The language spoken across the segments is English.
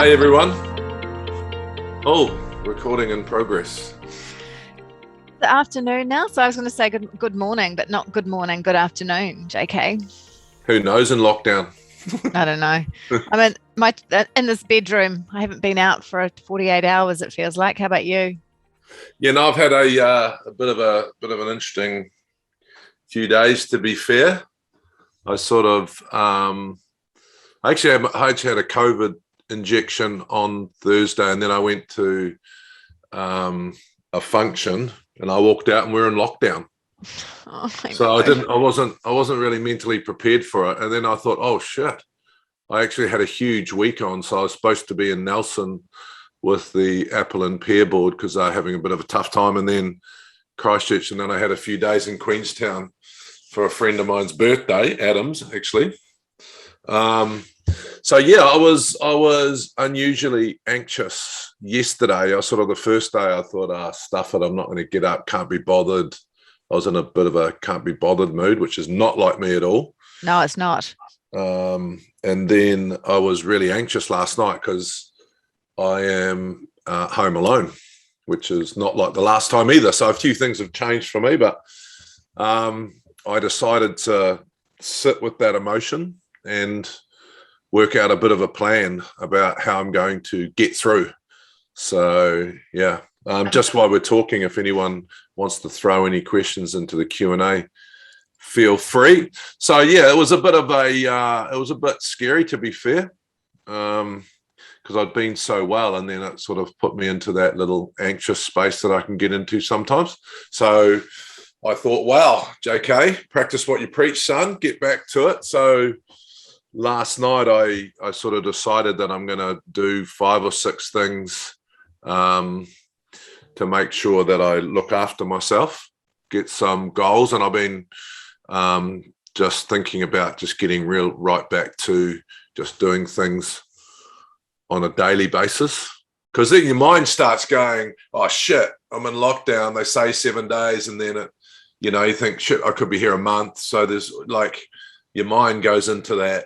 Hi everyone. Oh, recording in progress. The afternoon now, so I was going to say good morning, but not good morning, good afternoon, JK. Who knows in lockdown? I don't know. I mean, in this bedroom, I haven't been out for 48 hours. It feels like. How about you? Yeah, no, I've had a bit of an interesting few days. To be fair, I sort of I actually had a COVID injection on Thursday, and then I went to a function, and I walked out, and we're in lockdown. Oh, So I wasn't really mentally prepared for it, and then I thought, oh shit, I actually had a huge week on, so I was supposed to be in Nelson with the Apple and Pear board because they're having a bit of a tough time, and then Christchurch, and then I had a few days in Queenstown for a friend of mine's birthday, Adam's actually. So yeah, I was unusually anxious yesterday. I sort of the first day I thought, stuff it, I'm not going to get up, can't be bothered. I was in a bit of a can't be bothered mood, which is not like me at all. No, it's not. And then I was really anxious last night because I am home alone, which is not like the last time either. So a few things have changed for me, but I decided to sit with that emotion and work out a bit of a plan about how I'm going to get through. So yeah, just while we're talking, if anyone wants to throw any questions into the Q&A, feel free. So yeah, it was a bit scary, to be fair, because I'd been so well, and then it sort of put me into that little anxious space that I can get into sometimes. So I thought, wow, JK, practice what you preach, son, get back to it. So last night I sort of decided that I'm going to do 5 or 6 things to make sure that I look after myself, get some goals. And I've been just thinking about just getting right back to just doing things on a daily basis. Because then your mind starts going, oh shit, I'm in lockdown. They say 7 days, and then you think, shit, I could be here a month. So there's like your mind goes into that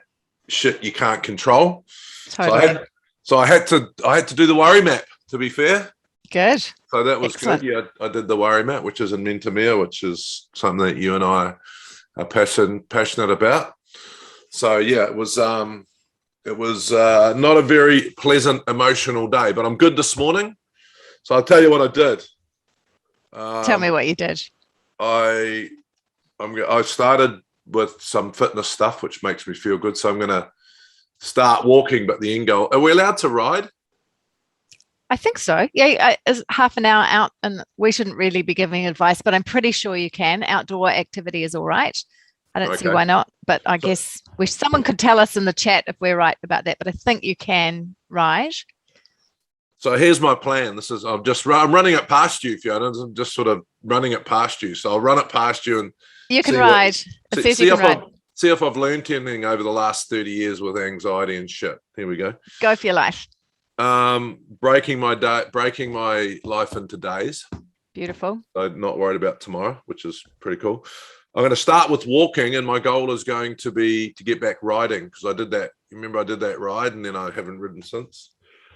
shit you can't control. Totally. So I had to do the worry map, to be fair. Good. So that was Excellent. good. Yeah, I did the worry map, which is in Mentamia, which is something that you and I are passionate about. So yeah, it was not a very pleasant emotional day, but I'm good this morning. So I'll tell you what I did. Tell me what you did. I started with some fitness stuff, which makes me feel good. So I'm going to start walking, but the end goal, are we allowed to ride? I think so. Yeah, it's half an hour out, and we shouldn't really be giving advice, but I'm pretty sure you can. Outdoor activity is all right. I don't see why not, but I guess someone could tell us in the chat if we're right about that, but I think you can ride. So here's my plan. I'm running it past you, Fiona. I'm just sort of running it past you. So I'll run it past you and you can ride. See if I've learned anything over the last 30 years with anxiety and shit. Here we go. Go for your life. Breaking my life into days. Beautiful. So not worried about tomorrow, which is pretty cool. I'm going to start with walking, and my goal is going to be to get back riding, because I did that. Remember, I did that ride, and then I haven't ridden since.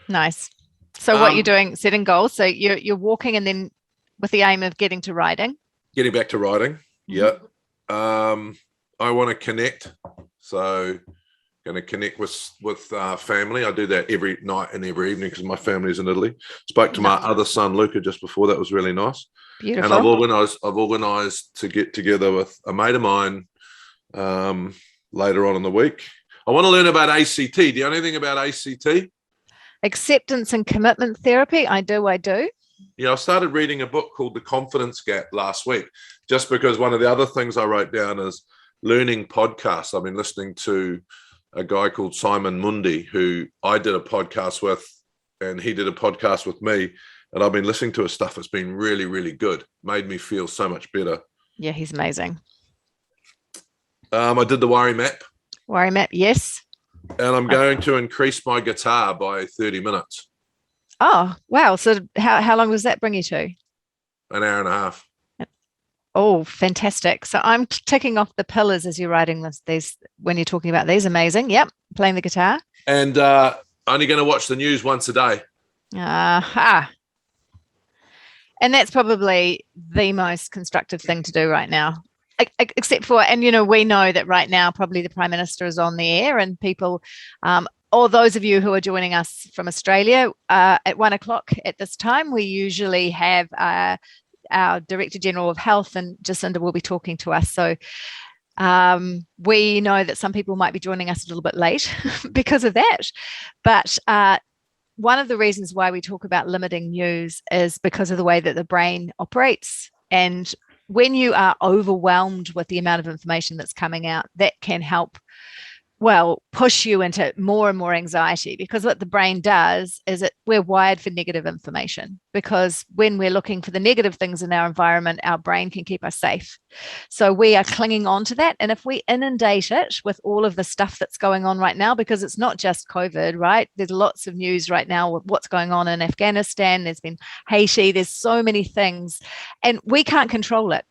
Nice. So what you're doing, setting goals. So you're walking, and then with the aim of getting to riding. Getting back to riding. Yeah. I want to connect. So going to connect with family. I do that every night and every evening because my family's in Italy. Spoke to my other son, Luca, just before. That was really nice. Beautiful. And I've organised to get together with a mate of mine later on in the week. I want to learn about ACT. Do you know anything about ACT? Acceptance and commitment therapy. I do. Yeah, I started reading a book called The Confidence Gap last week, just because one of the other things I wrote down is learning podcasts. I've been listening to a guy called Simon Mundy, who I did a podcast with, and he did a podcast with me. And I've been listening to his stuff. It's been really, really good. Made me feel so much better. Yeah, he's amazing. I did the worry map. Worry map, yes. And I'm going to increase my guitar by 30 minutes. Oh, wow. So how long does that bring you to? An hour and a half. Oh, fantastic. So I'm ticking off the pillars as you're writing these when you're talking about these. Amazing. Yep. Playing the guitar. And only going to watch the news once a day. And that's probably the most constructive thing to do right now. Except for, and we know that right now probably the Prime Minister is on the air, and people, or those of you who are joining us from Australia, at 1 o'clock at this time, we usually have our Director General of Health, and Jacinda will be talking to us. So we know that some people might be joining us a little bit late because of that. But one of the reasons why we talk about limiting news is because of the way that the brain operates. And when you are overwhelmed with the amount of information that's coming out, that can help, push you into more and more anxiety, because what the brain does is we're wired for negative information, because when we're looking for the negative things in our environment, our brain can keep us safe. So we are clinging on to that. And if we inundate it with all of the stuff that's going on right now, because it's not just COVID, right? There's lots of news right now with what's going on in Afghanistan. There's been Haiti. There's so many things, and we can't control it.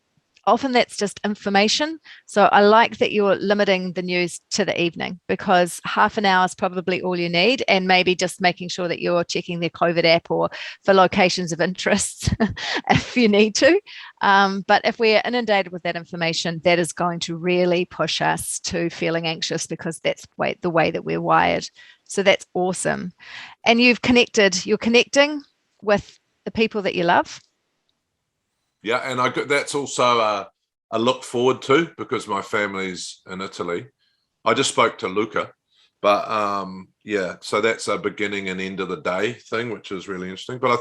Often that's just information. So I like that you're limiting the news to the evening, because half an hour is probably all you need, and maybe just making sure that you're checking their COVID app or for locations of interest if you need to. But if we're inundated with that information, that is going to really push us to feeling anxious, because that's the way that we're wired. So that's awesome. And you're connecting with the people that you love. Yeah, and that's also a look forward to, because my family's in Italy. I just spoke to Luca, but so that's a beginning and end of the day thing, which is really interesting. But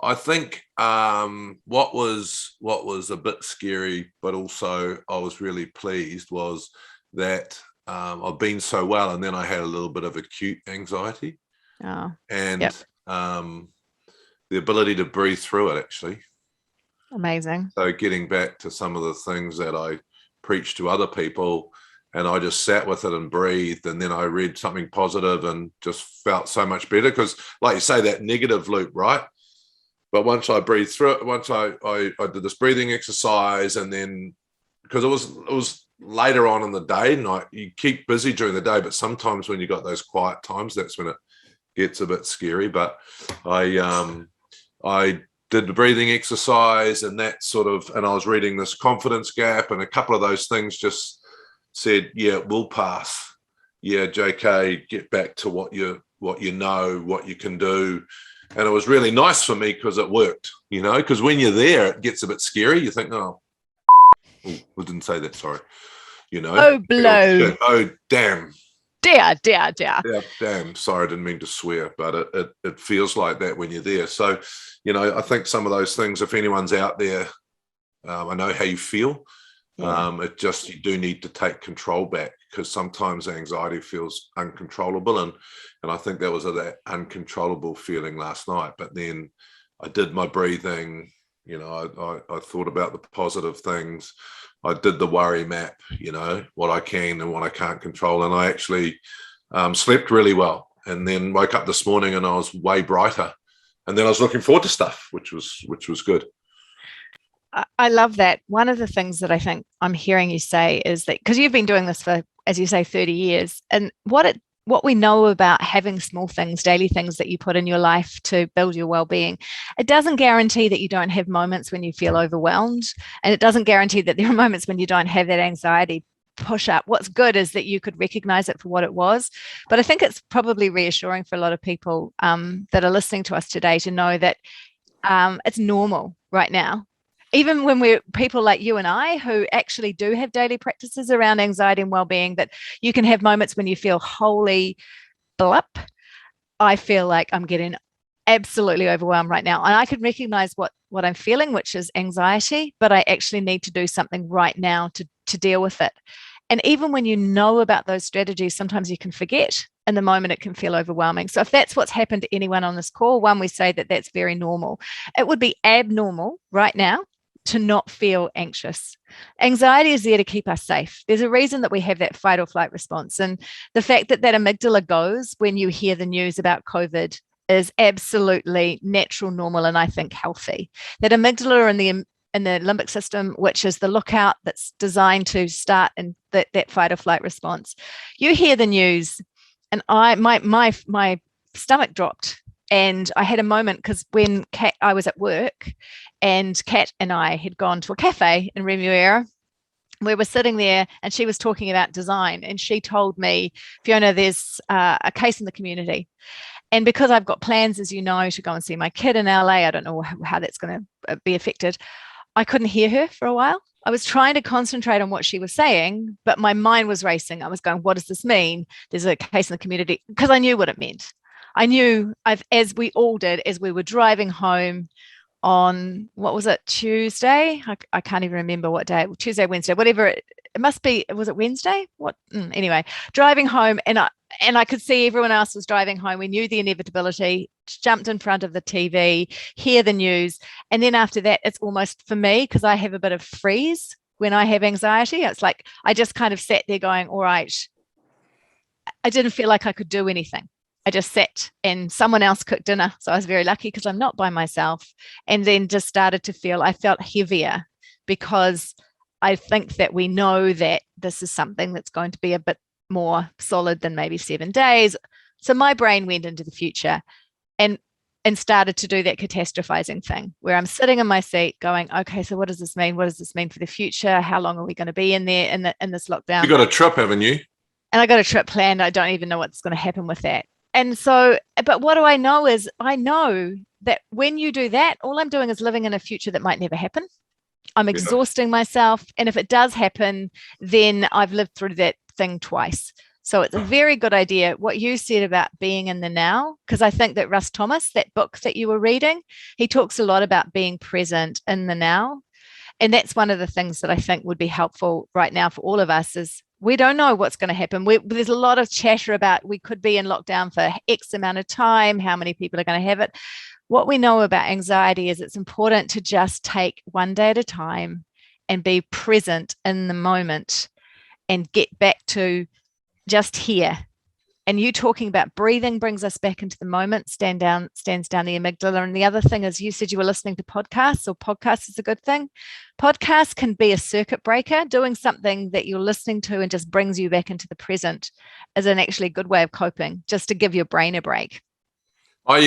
I think what was a bit scary, but also I was really pleased, was that I've been so well, and then I had a little bit of acute anxiety, and the ability to breathe through it, actually. Amazing. So getting back to some of the things that I preach to other people, and I just sat with it and breathed, and then I read something positive and just felt so much better, because like you say, that negative loop, right? But once I breathed through it, once I did this breathing exercise, and then, because it was later on in the day, and you keep busy during the day, but sometimes when you got those quiet times, that's when it gets a bit scary. But I did the breathing exercise, and that and I was reading this confidence gap, and a couple of those things just said, yeah, it will pass. Yeah, JK, get back to what you know, what you can do. And it was really nice for me, because it worked, because when you're there, it gets a bit scary. You think, I didn't say that, sorry. Oh, blow. Oh, damn. Dear. Yeah, damn. Sorry, I didn't mean to swear, but it feels like that when you're there. So, I think some of those things, if anyone's out there, I know how you feel. Yeah. You do need to take control back, because sometimes anxiety feels uncontrollable, and I think that was that uncontrollable feeling last night. But then I did my breathing. I thought about the positive things. I did the worry map, what I can and what I can't control. And I actually slept really well, and then woke up this morning and I was way brighter. And then I was looking forward to stuff, which was good. I love that. One of the things that I think I'm hearing you say is that, because you've been doing this for, as you say, 30 years, and what we know about having small things, daily things that you put in your life to build your well-being, it doesn't guarantee that you don't have moments when you feel overwhelmed, and it doesn't guarantee that there are moments when you don't have that anxiety push up. What's good is that you could recognize it for what it was. But I think it's probably reassuring for a lot of people that are listening to us today to know that it's normal right now. Even when we're people like you and I, who actually do have daily practices around anxiety and well-being, that you can have moments when you feel wholly blip. I feel like I'm getting absolutely overwhelmed right now, and I can recognize what I'm feeling, which is anxiety, but I actually need to do something right now to deal with it. And even when you know about those strategies, sometimes you can forget. In the moment, it can feel overwhelming. So if that's what's happened to anyone on this call, one, we say that that's very normal. It would be abnormal right now to not feel anxious. Anxiety is there to keep us safe. There's a reason that we have that fight or flight response. And the fact that amygdala goes when you hear the news about COVID is absolutely natural, normal, and I think healthy. That amygdala in the limbic system, which is the lookout that's designed to start in that fight or flight response. You hear the news, and my stomach dropped. And I had a moment because when I was at work and Kat and I had gone to a cafe in Remuera, we were sitting there and she was talking about design. And she told me, Fiona, there's a case in the community. And because I've got plans, as you know, to go and see my kid in LA, I don't know how that's going to be affected. I couldn't hear her for a while. I was trying to concentrate on what she was saying, but my mind was racing. I was going, what does this mean? There's a case in the community, because I knew what it meant. I knew, as we all did, as we were driving home on, what was it, Tuesday? I can't even remember what day, Tuesday, Wednesday, whatever it must be. Was it Wednesday? Anyway, driving home, and I could see everyone else was driving home. We knew the inevitability, jumped in front of the TV, hear the news. And then after that, it's almost, for me, because I have a bit of freeze when I have anxiety, it's like I just kind of sat there going, all right, I didn't feel like I could do anything. I just sat and someone else cooked dinner. So I was very lucky because I'm not by myself. And then just started to feel, I felt heavier, because I think that we know that this is something that's going to be a bit more solid than maybe 7 days. So my brain went into the future and started to do that catastrophizing thing where I'm sitting in my seat going, okay, so what does this mean? What does this mean for the future? How long are we going to be in there in this lockdown? You got a trip, haven't you? And I got a trip planned. I don't even know what's going to happen with that. And so, but what do I know is I know that when you do that, all I'm doing is living in a future that might never happen. I'm exhausting myself. And if it does happen, then I've lived through that thing twice. So it's a very good idea what you said about being in the now, because I think that Russ Thomas, that book that you were reading, he talks a lot about being present in the now. And that's one of the things that I think would be helpful right now for all of us is we don't know what's going to happen. There's a lot of chatter about we could be in lockdown for X amount of time, how many people are going to have it. What we know about anxiety is it's important to just take one day at a time and be present in the moment and get back to just here. And you talking about breathing brings us back into the moment, stands down the amygdala. And the other thing is you said you were listening to podcasts, or podcasts is a good thing. Podcasts can be a circuit breaker. Doing something that you're listening to and just brings you back into the present is an actually good way of coping, just to give your brain a break. I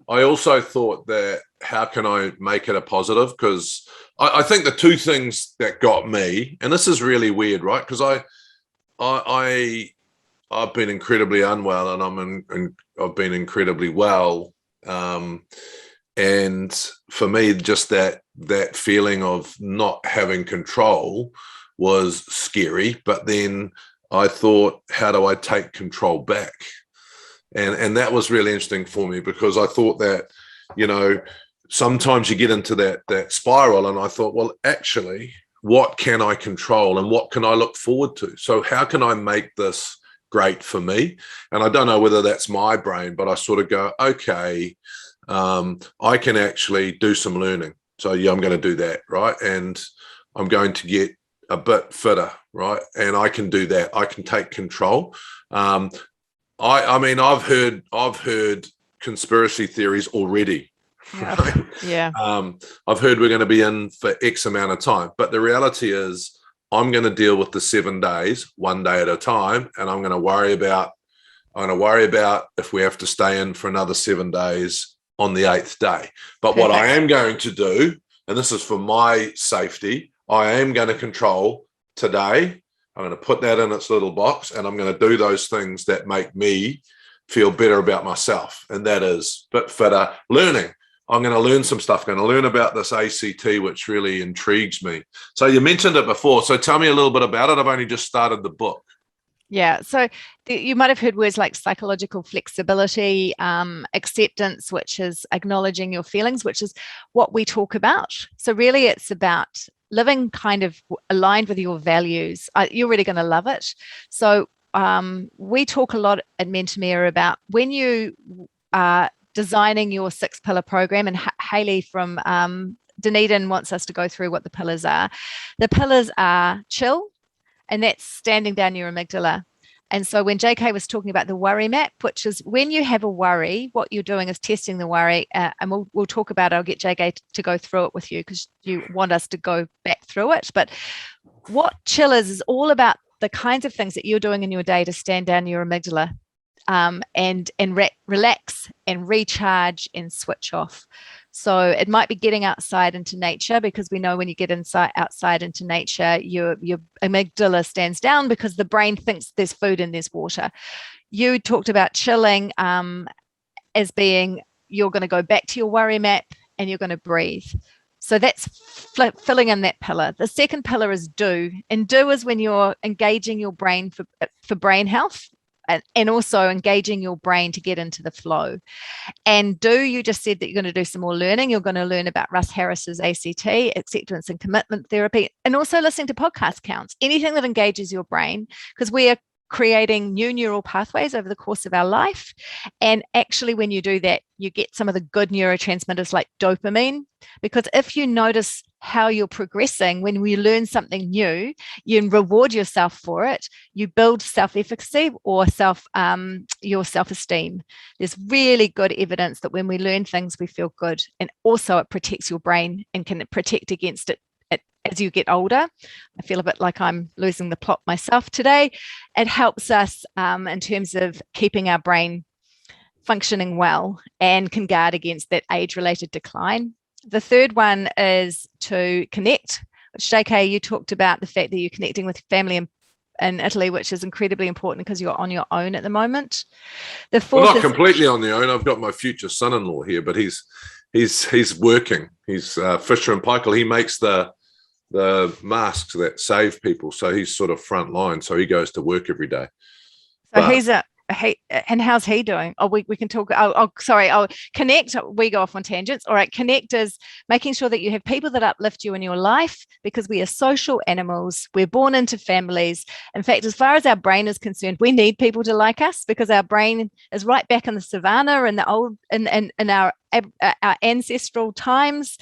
also thought that how can I make it a positive? Because I think the two things that got me, and this is really weird, right? Because I've been incredibly unwell, and I've been incredibly well. And for me, just that feeling of not having control was scary. But then I thought, how do I take control back? And that was really interesting for me, because I thought that, sometimes you get into that spiral, and I thought, well, actually, what can I control and what can I look forward to? So how can I make this great for me? And I don't know whether that's my brain, but I sort of go, okay, I can actually do some learning. So yeah, I'm going to do that, right? And I'm going to get a bit fitter, right? And I can do that. I can take control. I mean, I've heard conspiracy theories already. Yeah. Right? Yeah. I've heard we're going to be in for X amount of time, but the reality is I'm going to deal with the 7 days, one day at a time, and I'm going to worry about if we have to stay in for another 7 days on the 8th day. But what I am going to do, and this is for my safety, I am going to control today. I'm going to put that in its little box, and I'm going to do those things that make me feel better about myself. And that is a bit fitter, learning. I'm going to learn some stuff. I'm going to learn about this ACT, which really intrigues me. So you mentioned it before. So tell me a little bit about it. I've only just started the book. Yeah. So you might have heard words like psychological flexibility, acceptance, which is acknowledging your feelings, which is what we talk about. So really it's about living kind of aligned with your values. You're really going to love it. So we talk a lot at Mentamia about when you are designing your 6-pillar program, and Hayley from Dunedin wants us to go through what the pillars are. The pillars are chill, and that's standing down your amygdala. And so when JK was talking about the worry map, which is when you have a worry, what you're doing is testing the worry, and we'll talk about it. I'll get JK to go through it with you because you want us to go back through it. But what chill is all about the kinds of things that you're doing in your day to stand down your amygdala. relax and recharge and switch off. So it might be getting outside into nature, because we know when you get outside into nature, your amygdala stands down because the brain thinks there's food and there's water. You talked about chilling as being, you're going to go back to your worry map and you're going to breathe. So that's filling in that pillar. The second pillar is do. And do is when you're engaging your brain for brain health, and also engaging your brain to get into the flow. And do, you just said that you're going to do some more learning. You're going to learn about Russ Harris's ACT, acceptance and commitment therapy, and also listening to podcast counts, anything that engages your brain, because we are creating new neural pathways over the course of our life. And actually, when you do that, you get some of the good neurotransmitters like dopamine, because if you notice how you're progressing, when we learn something new, you reward yourself for it, you build self-efficacy or your self-esteem. There's really good evidence that when we learn things, we feel good. And also it protects your brain and can protect against it as you get older. I feel a bit like I'm losing the plot myself today. It helps us in terms of keeping our brain functioning well and can guard against that age-related decline. The third one is to connect, which JK, you talked about the fact that you're connecting with family in Italy, which is incredibly important because you're on your own at the moment. The fourth, well, not completely on the own. I've got my future son-in-law here, but he's working. He's Fisher and Paykel. He makes the masks that save people, so he's sort of front line. So he goes to work every day. So and how's he doing? Oh, we can talk. Sorry. Connect. We go off on tangents. All right. Connect is making sure that you have people that uplift you in your life, because we are social animals. We're born into families. In fact, as far as our brain is concerned, we need people to like us, because our brain is right back in the savannah and in our ancestral times.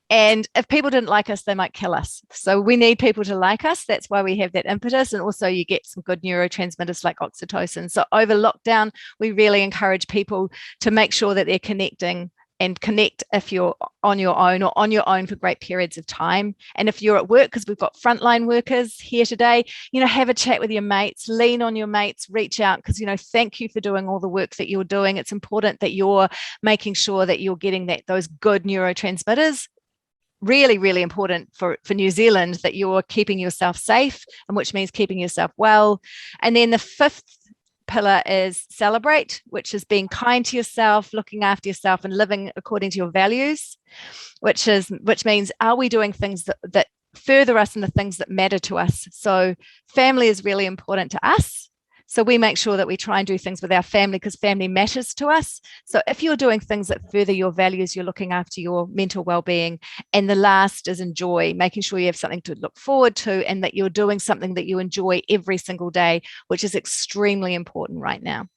And if people didn't like us, they might kill us. So we need people to like us. That's why we have that impetus. And also you get some good neurotransmitters like oxytocin. So over lockdown, we really encourage people to make sure that they're connecting, and connect if you're on your own or on your own for great periods of time. And if you're at work, because we've got frontline workers here today, have a chat with your mates, lean on your mates, reach out, because, thank you for doing all the work that you're doing. It's important that you're making sure that you're getting those good neurotransmitters. Really, really important for New Zealand, that you're keeping yourself safe, and which means keeping yourself well. And then the fifth pillar is celebrate, which is being kind to yourself, looking after yourself, and living according to your values, which means, are we doing things that further us in the things that matter to us? So family is really important to us. So we make sure that we try and do things with our family, because family matters to us. So if you're doing things that further your values, you're looking after your mental well-being. And the last is enjoy, making sure you have something to look forward to, and that you're doing something that you enjoy every single day, which is extremely important right now.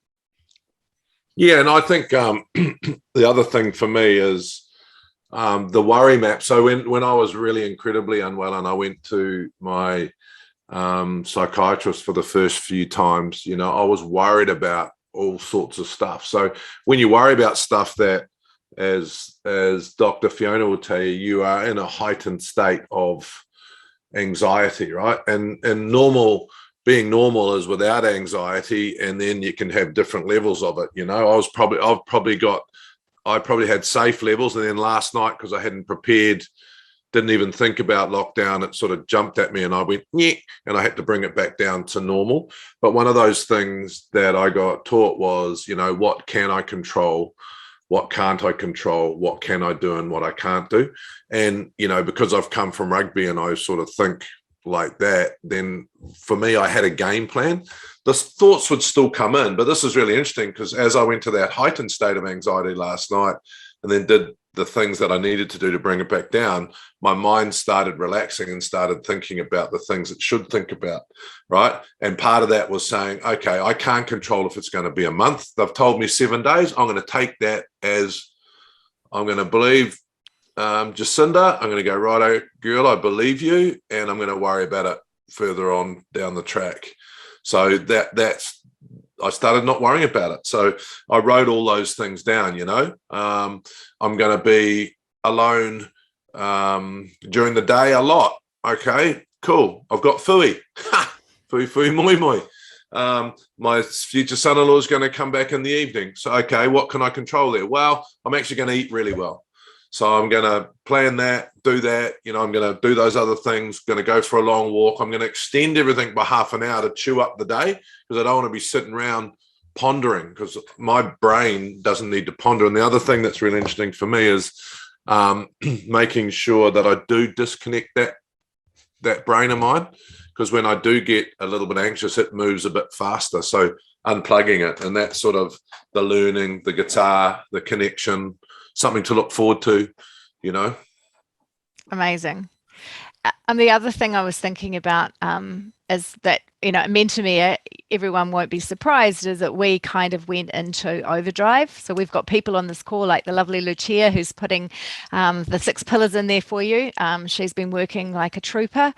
Yeah, and I think the other thing for me is the worry map. So when I was really incredibly unwell and I went to my psychiatrist for the first few times, I was worried about all sorts of stuff. So when you worry about stuff that, as Dr. Fiona will tell you, you are in a heightened state of anxiety, right? And being normal is without anxiety, and then you can have different levels of it. I probably had safe levels, and then last night, because I hadn't prepared, didn't even think about lockdown, it sort of jumped at me and I went, yeah, and I had to bring it back down to normal. But one of those things that I got taught was, what can I control? What can't I control? What can I do and what I can't do? And, because I've come from rugby and I sort of think like that, then for me, I had a game plan. The thoughts would still come in, but this is really interesting, because as I went to that heightened state of anxiety last night and then did the things that I needed to do to bring it back down, my mind started relaxing and started thinking about the things it should think about, right? And part of that was saying, okay, I can't control if it's going to be a month. They've told me 7 days. I'm going to take that as, I'm going to believe Jacinda. I'm going to go, righto, girl, I believe you, and I'm going to worry about it further on down the track. So that's I started not worrying about it. So I wrote all those things down, I'm going to be alone during the day a lot. Okay, cool. I've got fui, fui, fui, moi, moi. My future son-in-law is going to come back in the evening. So, okay, what can I control there? Well, I'm actually going to eat really well. So I'm going to plan that, do that. You know, I'm going to do those other things, going to go for a long walk. I'm going to extend everything by half an hour to chew up the day because I don't want to be sitting around pondering, because my brain doesn't need to ponder. And the other thing that's really interesting for me is making sure that I do disconnect that brain of mine, because when I do get a little bit anxious, it moves a bit faster. So unplugging it, and that's sort of the learning, the guitar, the connection, something to look forward to, you know. Amazing. And the other thing I was thinking about is that, you know, Mentamia, everyone won't be surprised, is that we kind of went into overdrive. So we've got people on this call like the lovely Lucia, who's putting the 6 pillars in there for you. She's been working like a trooper.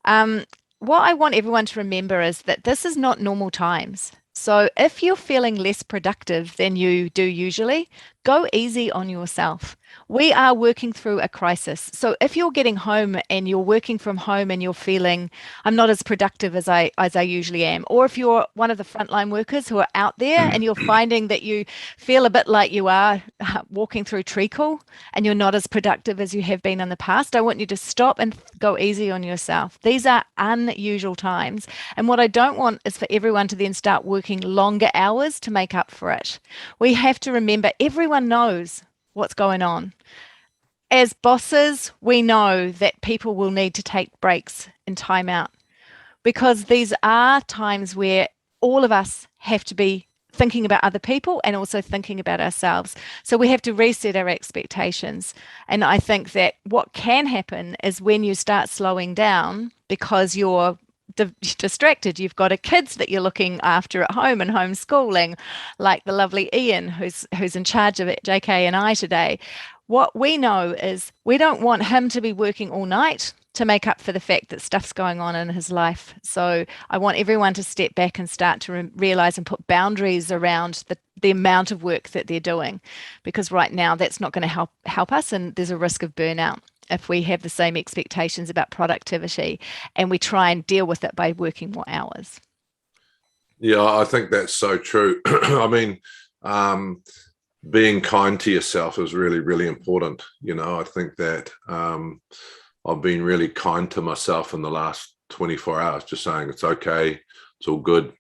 What I want everyone to remember is that this is not normal times. So if you're feeling less productive than you do usually, go easy on yourself. We are working through a crisis. So if you're getting home and you're working from home and you're feeling, I'm not as productive as I usually am, or if you're one of the frontline workers who are out there and you're finding that you feel a bit like you are walking through treacle and you're not as productive as you have been in the past, I want you to stop and go easy on yourself. These are unusual times. And what I don't want is for everyone to then start working longer hours to make up for it. We have to remember everyone knows what's going on. As bosses, we know that people will need to take breaks and time out, because these are times where all of us have to be thinking about other people and also thinking about ourselves. So we have to reset our expectations. And I think that what can happen is when you start slowing down because you're distracted, you've got kids that you're looking after at home and homeschooling, like the lovely Ian, who's in charge of it, JK and I today. What we know is we don't want him to be working all night to make up for the fact that stuff's going on in his life. So I want everyone to step back and start to realize and put boundaries around the amount of work that they're doing, because right now that's not going to help us, and there's a risk of burnout if we have the same expectations about productivity and we try and deal with it by working more hours. Yeah, I think that's so true. I mean, being kind to yourself is really, really important. You know, I think that I've been really kind to myself in the last 24 hours, just saying it's okay, it's all good.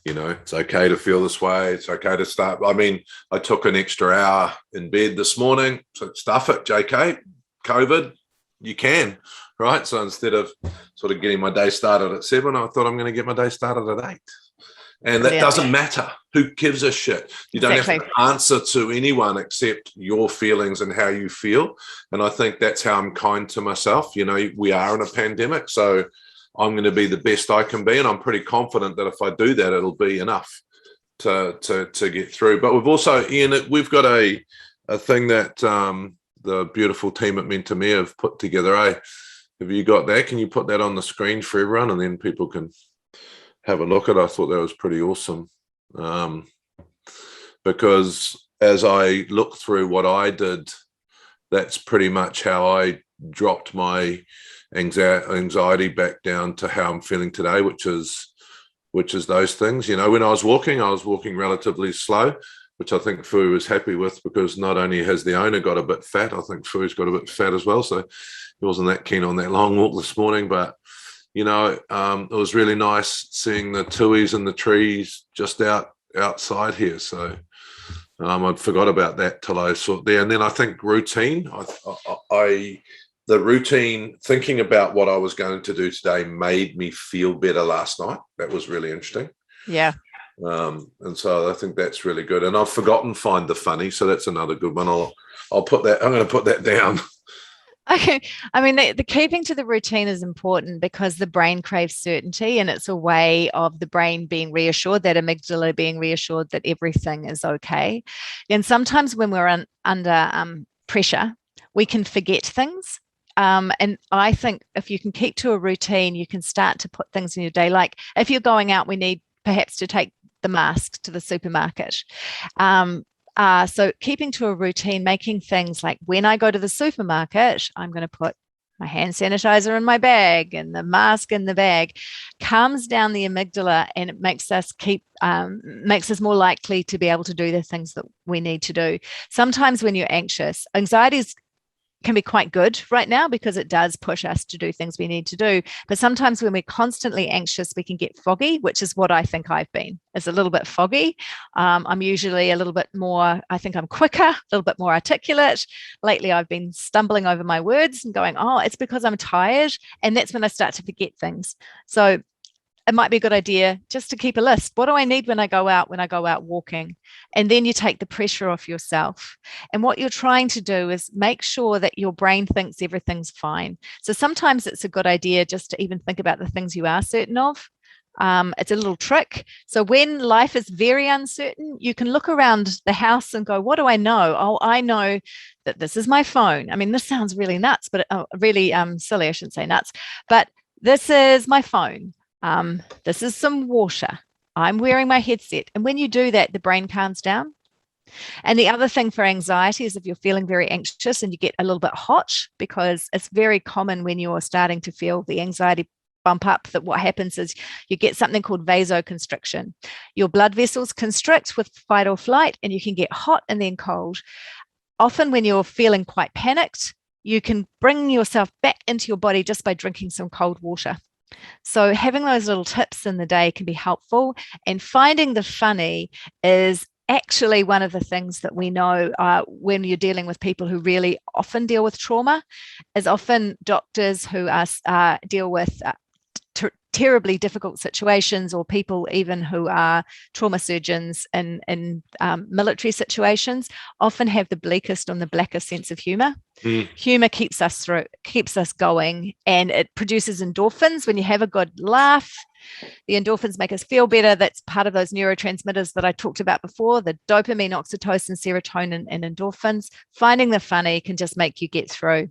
You know, it's okay to feel this way. It's okay to start. I mean, I took an extra hour in bed this morning. So stuff it, JK. COVID, you can, right? So instead of sort of getting my day started at 7, I thought I'm going to get my day started at 8. And that doesn't matter. Who gives a shit? You don't have to answer to anyone except your feelings and how you feel. And I think that's how I'm kind to myself. You know, we are in a pandemic, so I'm going to be the best I can be. And I'm pretty confident that if I do that, it'll be enough to get through. But we've also, Ian, we've got a thing that the beautiful team at Mentamia have put together. Have you got that? Can you put that on the screen for everyone, and then people can have a look at it? I thought that was pretty awesome, because as I look through what I did, that's pretty much how I dropped my anxiety back down to how I'm feeling today, which is those things. You know, when I was walking relatively slow, which I think Fu was happy with, because not only has the owner got a bit fat, I think Fu's got a bit fat as well. So he wasn't that keen on that long walk this morning. But, you know, it was really nice seeing the tuis and the trees just outside here. So I forgot about that till I saw it there. And then I think routine, the routine, thinking about what I was going to do today made me feel better last night. That was really interesting. Yeah. And so I think that's really good. And I've forgotten find the funny, so that's another good one. I'll put that. I'm going to put that down. Okay. I mean, the keeping to the routine is important because the brain craves certainty, and it's a way of the brain being reassured, that amygdala being reassured that everything is okay. And sometimes when we're under pressure, we can forget things. And I think if you can keep to a routine, you can start to put things in your day. Like if you're going out, we need perhaps to take the mask to the supermarket. So keeping to a routine, making things like when I go to the supermarket, I'm going to put my hand sanitizer in my bag and the mask in the bag, calms down the amygdala, and it makes us makes us more likely to be able to do the things that we need to do. Sometimes when you're anxious, anxiety can be quite good right now because it does push us to do things we need to do. But sometimes when we're constantly anxious, we can get foggy, which is what I think I've been, is a little bit foggy. I'm usually a little bit more, I think I'm quicker, a little bit more articulate. Lately, I've been stumbling over my words and going, oh, it's because I'm tired. And that's when I start to forget things. So it might be a good idea just to keep a list. What do I need when I go out walking? And then you take the pressure off yourself. And what you're trying to do is make sure that your brain thinks everything's fine. So sometimes it's a good idea just to even think about the things you are certain of. It's a little trick. So when life is very uncertain, you can look around the house and go, what do I know? Oh, I know that this is my phone. I mean, this sounds really nuts, but really silly. I shouldn't say nuts, but this is my phone. This is some water. I'm wearing my headset. And when you do that, the brain calms down. And the other thing for anxiety is if you're feeling very anxious and you get a little bit hot, because it's very common when you're starting to feel the anxiety bump up, that what happens is you get something called vasoconstriction. Your blood vessels constrict with fight or flight, and you can get hot and then cold. Often when you're feeling quite panicked, you can bring yourself back into your body just by drinking some cold water. So having those little tips in the day can be helpful. And finding the funny is actually one of the things that we know when you're dealing with people who really often deal with trauma, is often doctors who deal with terribly difficult situations, or people even who are trauma surgeons in military situations, often have the bleakest and the blackest sense of humor. Humor keeps us going, and it produces endorphins. When you have a good laugh, the endorphins make us feel better. That's part of those neurotransmitters that I talked about before, the dopamine, oxytocin, serotonin, and endorphins. Finding the funny can just make you get through.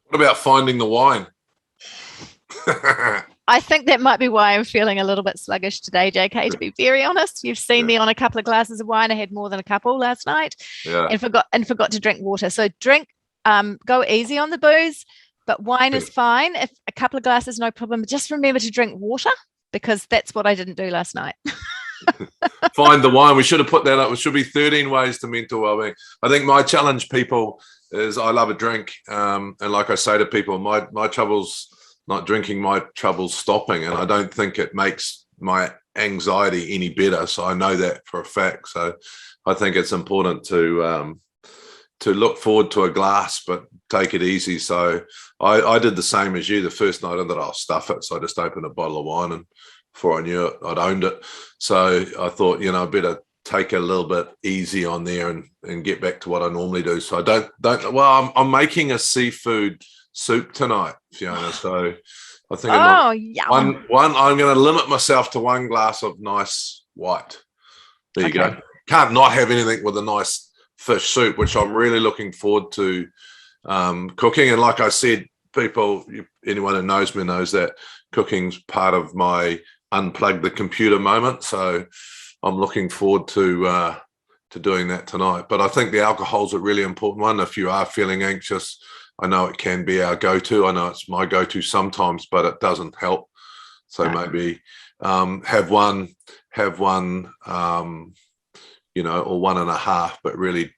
What about finding the wine? I think that might be why I'm feeling a little bit sluggish today, JK, to be very honest. You've seen me on a couple of glasses of wine. I had more than a couple last night, and forgot to drink water. So go easy on the booze, but wine is fine. If a couple of glasses, no problem. Just remember to drink water, because that's what I didn't do last night. Find the wine. We should have put that up. It should be 13 ways to mental well-being. I think my challenge, people, is I love a drink. And like I say to people, my trouble's not drinking, my trouble's stopping. And I don't think it makes my anxiety any better. So I know that for a fact. So I think it's important to look forward to a glass, but take it easy. So I did the same as you. The first night that I'll stuff it. So I just opened a bottle of wine, and before I knew it, I'd owned it. So I thought, I better take it a little bit easy on there and get back to what I normally do. So I don't. I'm making a seafood soup tonight, Fiona. So I think I'm going to limit myself to one glass of nice white. There you go. Can't not have anything with a nice fish soup, which I'm really looking forward to cooking. And like I said, anyone who knows me knows that cooking's part of my unplug the computer moment. So I'm looking forward to doing that tonight. But I think the alcohol's a really important one. If you are feeling anxious, I know it can be our go-to. I know it's my go-to sometimes, but it doesn't help. So maybe have one, or one and a half, but really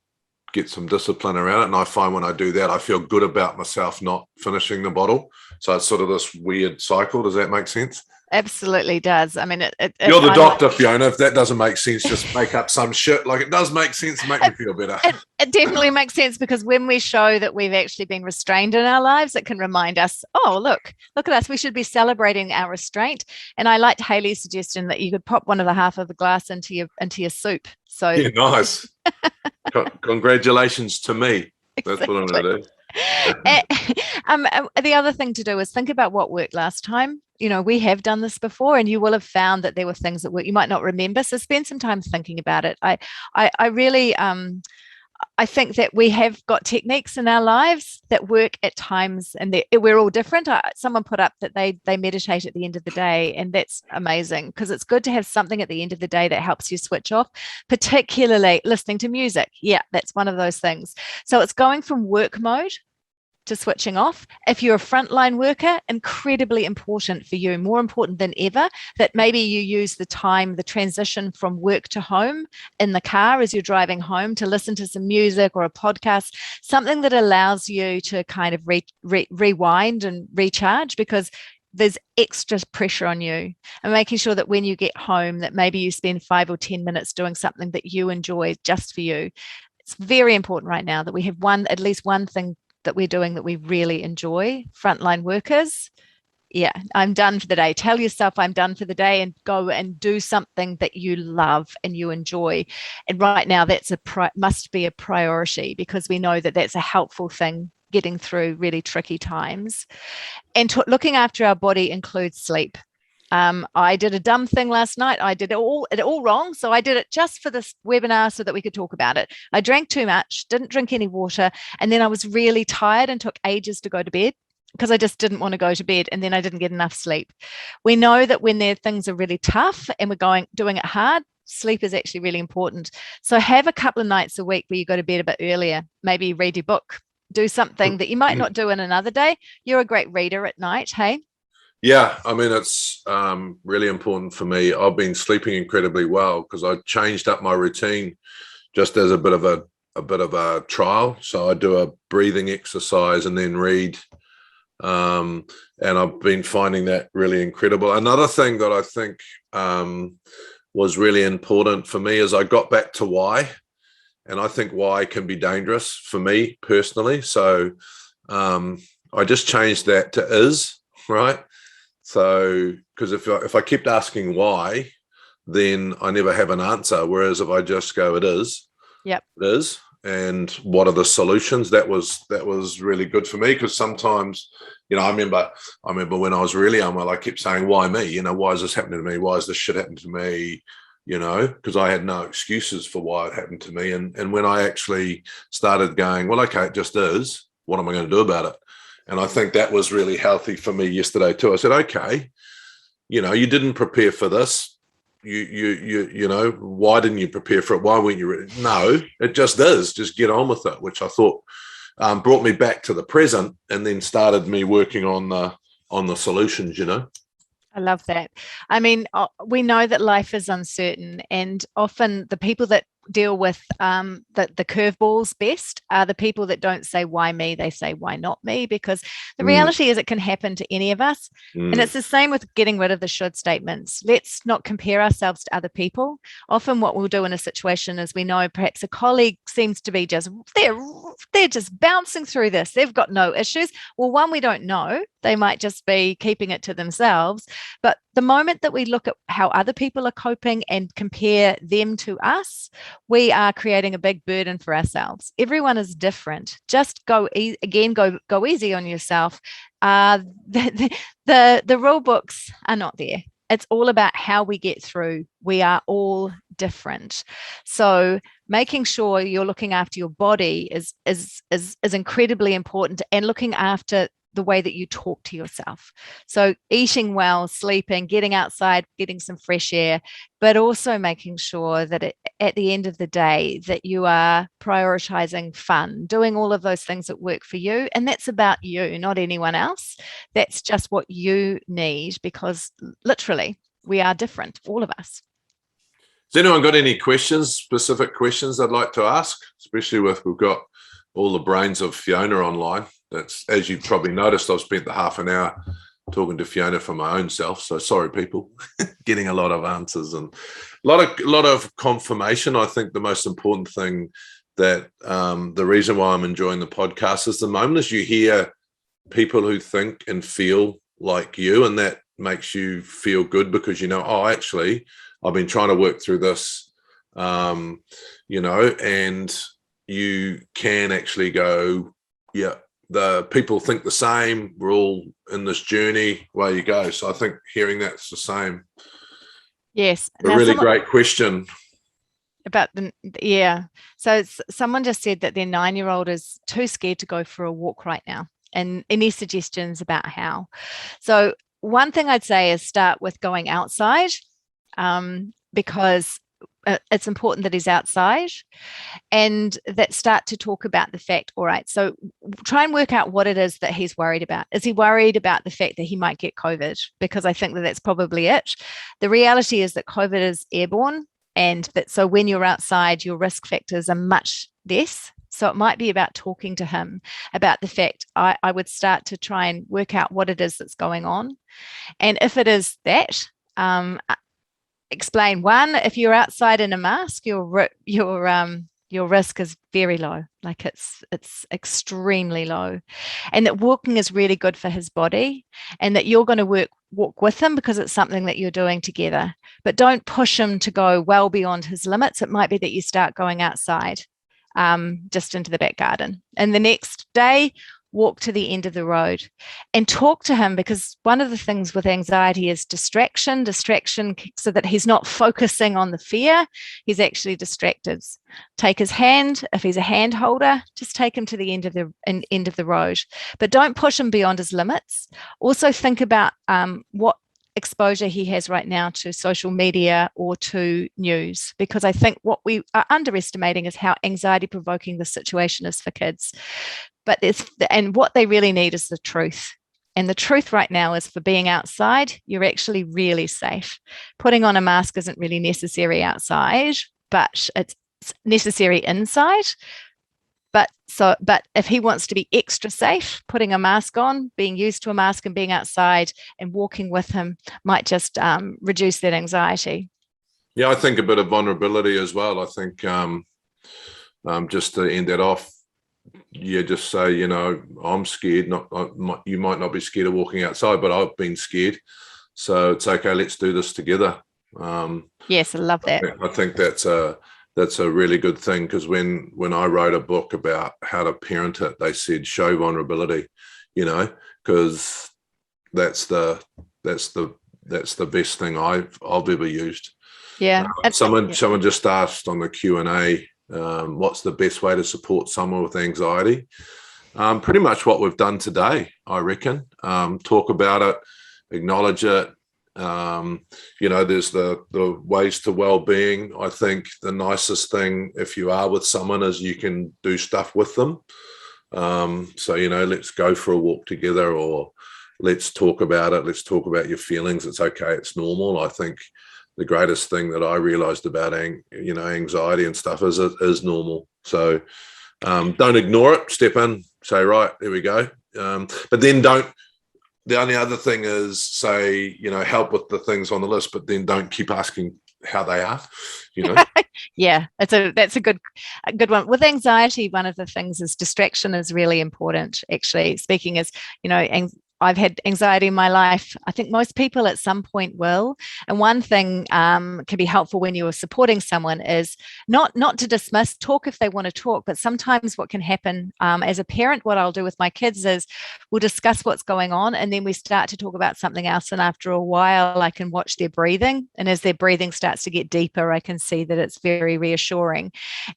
get some discipline around it. And I find when I do that, I feel good about myself not finishing the bottle. So it's sort of this weird cycle. Does that make sense? Absolutely does. I mean, you're the doctor, Fiona. If that doesn't make sense, just make up some shit. Like, it does make sense to make me feel better. It definitely makes sense, because when we show that we've actually been restrained in our lives, it can remind us, oh, look at us. We should be celebrating our restraint. And I liked Hayley's suggestion that you could pop one of the half of the glass into your soup. So yeah, nice. Congratulations to me. That's what I'm going to do. The other thing to do is think about what worked last time. We have done this before, and you will have found that there were things that you might not remember. So spend some time thinking about it. I really I think that we have got techniques in our lives that work at times, and we're all different. Someone put up that they meditate at the end of the day, and that's amazing, because it's good to have something at the end of the day that helps you switch off, particularly listening to music. Yeah, that's one of those things. So it's going from work mode to switching off. If you're a frontline worker, incredibly important for you, more important than ever, that maybe you use the time, the transition from work to home in the car as you're driving home to listen to some music or a podcast, something that allows you to kind of rewind and recharge, because there's extra pressure on you, and making sure that when you get home that maybe you spend 5 or 10 minutes doing something that you enjoy just for you. It's very important right now that we have at least one thing that we're doing that we really enjoy. Frontline workers, yeah, I'm done for the day. Tell yourself I'm done for the day, and go and do something that you love and you enjoy. And right now that's must be a priority, because we know that that's a helpful thing getting through really tricky times. And looking after our body includes sleep. I did a dumb thing last night. I did it all wrong. So I did it just for this webinar so that we could talk about it. I drank too much, didn't drink any water. And then I was really tired and took ages to go to bed, because I just didn't want to go to bed, and then I didn't get enough sleep. We know that when things are really tough and we're doing it hard, sleep is actually really important. So have a couple of nights a week where you go to bed a bit earlier, maybe read your book, do something that you might not do in another day. You're a great reader at night, hey? Yeah, I mean, it's really important for me. I've been sleeping incredibly well because I changed up my routine just as a bit of a trial. So I do a breathing exercise and then read, and I've been finding that really incredible. Another thing that I think was really important for me is I got back to why, and I think why can be dangerous for me personally. So I just changed that to is, right? So, because if I kept asking why, then I never have an answer. Whereas if I just go, it is, yep, it is, and what are the solutions? That was really good for me, because sometimes, I remember when I was really unwell, I kept saying, why me? Why is this happening to me? Why is this shit happening to me? Because I had no excuses for why it happened to me. And when I actually started going, well, okay, it just is. What am I going to do about it? And I think that was really healthy for me yesterday too. I said, okay, you didn't prepare for this. Why didn't you prepare for it? Why weren't you ready? No, it just is. Just get on with it, which I thought brought me back to the present, and then started me working on the solutions. I love that. I mean, we know that life is uncertain, and often the people that deal with the curveballs best are the people that don't say why me, they say why not me, because the reality is it can happen to any of us. And it's the same with getting rid of the should statements. Let's not compare ourselves to other people. Often what we'll do in a situation is, we know perhaps a colleague seems to be they're just bouncing through this, they've got no issues. Well, one, we don't know, they might just be keeping it to themselves. But the moment that we look at how other people are coping and compare them to us, we are creating a big burden for ourselves. Everyone is different. Just go easy on yourself. The rule books are not there. It's all about how we get through. We are all different. So making sure you're looking after your body is incredibly important, and looking after the way that you talk to yourself. So eating well, sleeping, getting outside, getting some fresh air, but also making sure that at the end of the day that you are prioritizing fun, doing all of those things that work for you. And that's about you, not anyone else. That's just what you need, because literally we are different, all of us. Has anyone got any specific questions they'd like to ask, especially we've got all the brains of Fiona online? That's, as you've probably noticed, I've spent the half an hour talking to Fiona for my own self. So sorry, people, getting a lot of answers and a lot of confirmation. I think the most important thing that the reason why I'm enjoying the podcast is the moment as you hear people who think and feel like you, and that makes you feel good, because oh, actually, I've been trying to work through this, and you can actually go, yeah, the people think the same. We're all in this journey. Away you go. So I think hearing that's the same. Yes. A really great question. About yeah. So someone just said that their 9-year-old is too scared to go for a walk right now. And any suggestions about how? So one thing I'd say is start with going outside, because it's important that he's outside, and that start to talk about the fact, all right, so try and work out what it is that he's worried about. Is he worried about the fact that he might get COVID? Because I think that that's probably it. The reality is that COVID is airborne, and that so when you're outside, your risk factors are much less. So it might be about talking to him about the fact. I would start to try and work out what it is that's going on. And if it is that, explain, one, if you're outside in a mask, your risk is very low, like it's extremely low, and that walking is really good for his body, and that you're going to walk with him because it's something that you're doing together. But don't push him to go well beyond his limits. It might be that you start going outside, just into the back garden, and the next day walk to the end of the road and talk to him, because one of the things with anxiety is distraction, so that he's not focusing on the fear, he's actually distracted. Take his hand. If he's a hand holder, just take him to the end of the road, but don't push him beyond his limits. Also think about what exposure he has right now to social media or to news, because I think what we are underestimating is how anxiety provoking the situation is for kids. And what they really need is the truth. And the truth right now is, for being outside, you're actually really safe. Putting on a mask isn't really necessary outside, but it's necessary inside. But if he wants to be extra safe, putting a mask on, being used to a mask and being outside and walking with him might just reduce that anxiety. Yeah, I think a bit of vulnerability as well. I think just to end that off, you just say, I'm scared. You might not be scared of walking outside, but I've been scared. So it's okay. Let's do this together. Yes, I love that. I think that's a really good thing, because when I wrote a book about how to parent it, they said show vulnerability, because that's the best thing I've ever used. Yeah. Someone just asked on the Q&A, what's the best way to support someone with anxiety? Pretty much what we've done today, I reckon. Talk about it, acknowledge it. There's the ways to well-being. I think the nicest thing, if you are with someone, is you can do stuff with them. So let's go for a walk together, or let's talk about it. Let's talk about your feelings. It's okay. It's normal. I think the greatest thing that I realized about anxiety and stuff is it is normal. So don't ignore it. Step in, say, right, there we go. But then the only other thing is say, help with the things on the list, but then don't keep asking how they are, Yeah, that's a good one. With anxiety, one of the things is distraction is really important. Actually, speaking as, I've had anxiety in my life. I think most people at some point will. And one thing can be helpful when you are supporting someone is not to dismiss, talk if they want to talk. But sometimes what can happen as a parent, what I'll do with my kids is we'll discuss what's going on, and then we start to talk about something else. And after a while, I can watch their breathing. And as their breathing starts to get deeper, I can see that it's very reassuring.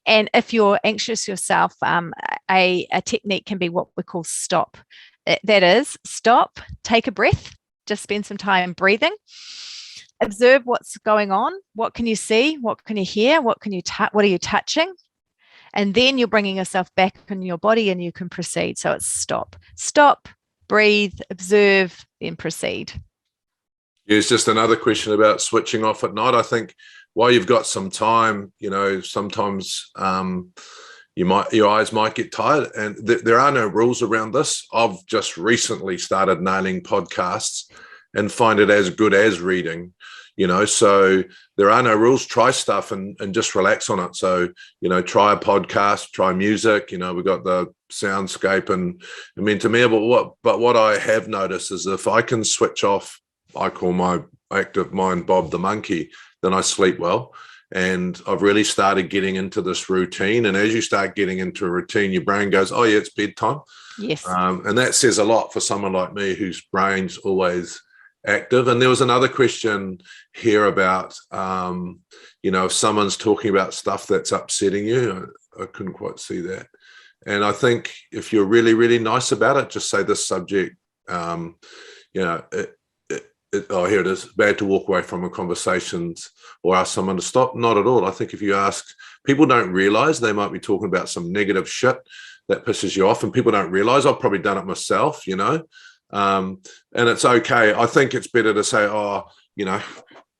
And if you're anxious yourself, a technique can be what we call stop. That is, stop, take a breath, just spend some time breathing, observe what's going on. What can you see? What can you hear? What are you touching? And then you're bringing yourself back in your body, and you can proceed. So it's stop, breathe, observe, then proceed. Yeah, it's just another question about switching off at night. I think while you've got some time, sometimes your eyes might get tired, and there are no rules around this. I've just recently started nailing podcasts and find it as good as reading, so there are no rules. Try stuff and just relax on it. So, try a podcast, try music, we've got the soundscape and Mentamia, but what I have noticed is if I can switch off, I call my active mind Bob the monkey, then I sleep well. And I've really started getting into this routine. And as you start getting into a routine, your brain goes, oh, yeah, it's bedtime. Yes. And that says a lot for someone like me whose brain's always active. And there was another question here about, if someone's talking about stuff that's upsetting you. I couldn't quite see that. And I think if you're really, really nice about it, just say this subject, here it is, bad to walk away from a conversation or ask someone to stop. Not at all. I think if you ask, people don't realize they might be talking about some negative shit that pisses you off, and people don't realize. I've probably done it myself, and it's okay. I think it's better to say, oh,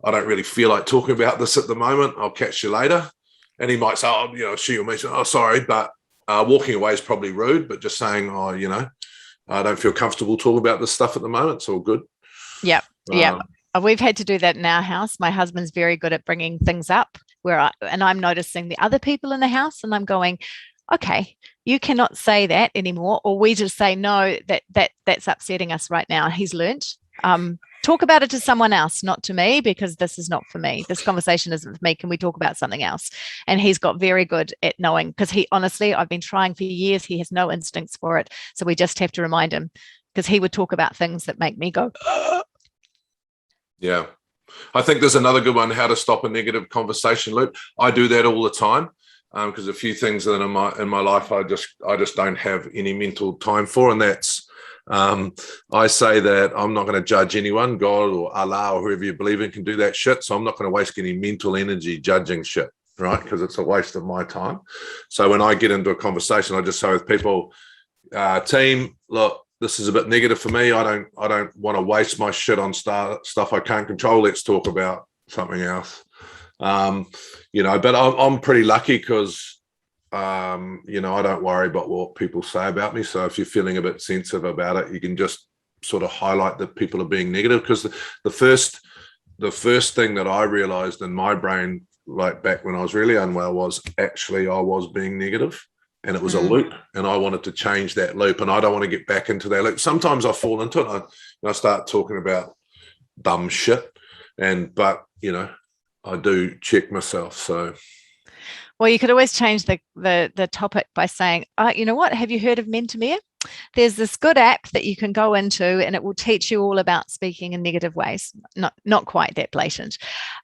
I don't really feel like talking about this at the moment. I'll catch you later. And he might say, oh, she or me say, oh, sorry, but walking away is probably rude, but just saying, oh, I don't feel comfortable talking about this stuff at the moment. It's all good. Yep. We've had to do that in our house. My husband's very good at bringing things up and I'm noticing the other people in the house, and I'm going, okay, you cannot say that anymore. Or we just say, no, that's upsetting us right now. He's learnt. Talk about it to someone else, not to me, because this is not for me. This conversation isn't for me. Can we talk about something else? And he's got very good at knowing, because I've been trying for years. He has no instincts for it. So we just have to remind him, because he would talk about things that make me go, Yeah. I think there's another good one, how to stop a negative conversation loop. I do that all the time, because a few things that in my life I just don't have any mental time for, and that's I say that I'm not going to judge anyone. God or Allah or whoever you believe in can do that shit, so I'm not going to waste any mental energy judging shit, right? Because it's a waste of my time. So when I get into a conversation, I just say with people, team, look, this is a bit negative for me. I don't want to waste my shit on stuff I can't control. Let's talk about something else. But I'm pretty lucky because I don't worry about what people say about me. So if you're feeling a bit sensitive about it, you can just sort of highlight that people are being negative, because the first thing that I realized in my brain, like back when I was really unwell, was actually I was being negative. And it was a loop, and I wanted to change that loop, and I don't want to get back into that loop. Sometimes I fall into it. I start talking about dumb shit, but I do check myself. So, well, you could always change the topic by saying, you know what? Have you heard of Mentamia? There's this good app that you can go into, and it will teach you all about speaking in negative ways. Not quite that blatant.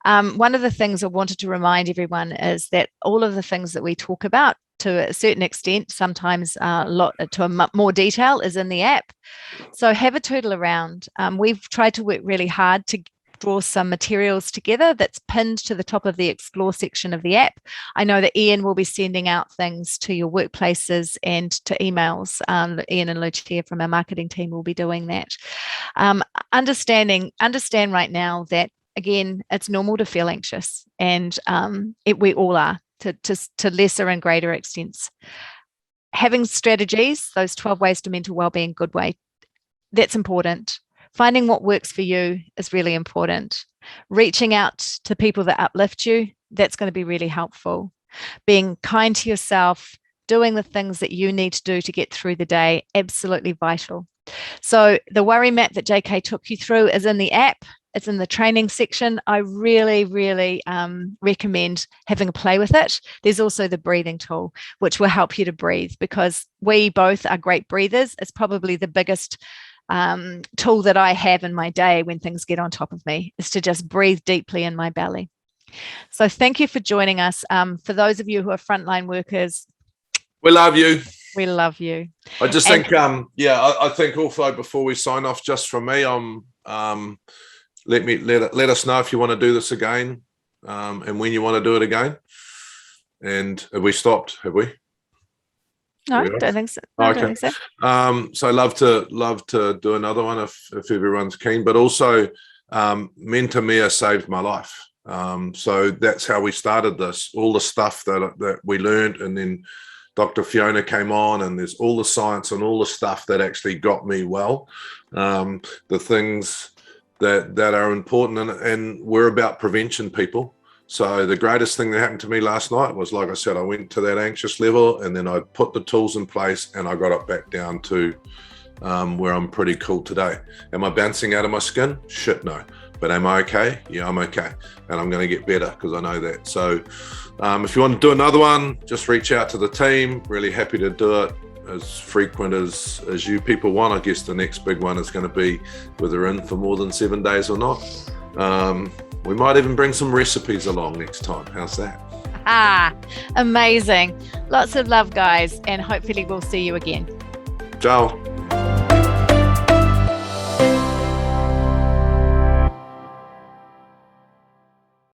One of the things I wanted to remind everyone is that all of the things that we talk about, to a certain extent, sometimes more detail, is in the app. So have a tootle around. We've tried to work really hard to draw some materials together that's pinned to the top of the explore section of the app. I know that Ian will be sending out things to your workplaces and to emails. Ian and Lucia from our marketing team will be doing that. Understand right now that, again, it's normal to feel anxious, and we all are, to lesser and greater extents. Having strategies, those 12 ways to mental wellbeing, good way, that's important. Finding what works for you is really important. Reaching out to people that uplift you, that's going to be really helpful. Being kind to yourself, doing the things that you need to do to get through the day, absolutely vital. So the worry map that JK took you through is in the app. It's in the training section. I really, really recommend having a play with it. There's also the breathing tool, which will help you to breathe, because we both are great breathers. It's probably the biggest tool that I have in my day when things get on top of me, is to just breathe deeply in my belly. So thank you for joining us. For those of you who are frontline workers, we love you. We love you. I just think, I think also, before we sign off, just from me, let us know if you want to do this again, and when you want to do it again. And have we stopped? Have we? No, I don't think so. No, okay. I don't think so. So love to do another one if everyone's keen. But also, Mentamia saved my life. So that's how we started this. All the stuff that we learned, and then Dr. Fiona came on, and there's all the science and all the stuff that actually got me well. The things that are important, and we're about prevention, people. So the greatest thing that happened to me last night was, like I said, I went to that anxious level, and then I put the tools in place, and I got it back down to where I'm pretty cool today. Am I bouncing out of my skin? Shit, no. But am I okay? Yeah, I'm okay. And I'm going to get better, because I know that. So if you want to do another one, just reach out to the team. Really happy to do it as frequent as you people want. I guess the next big one is going to be whether in for more than 7 days or not. We might even bring some recipes along next time. How's that? Amazing. Lots of love, guys, and hopefully we'll see you again. Ciao.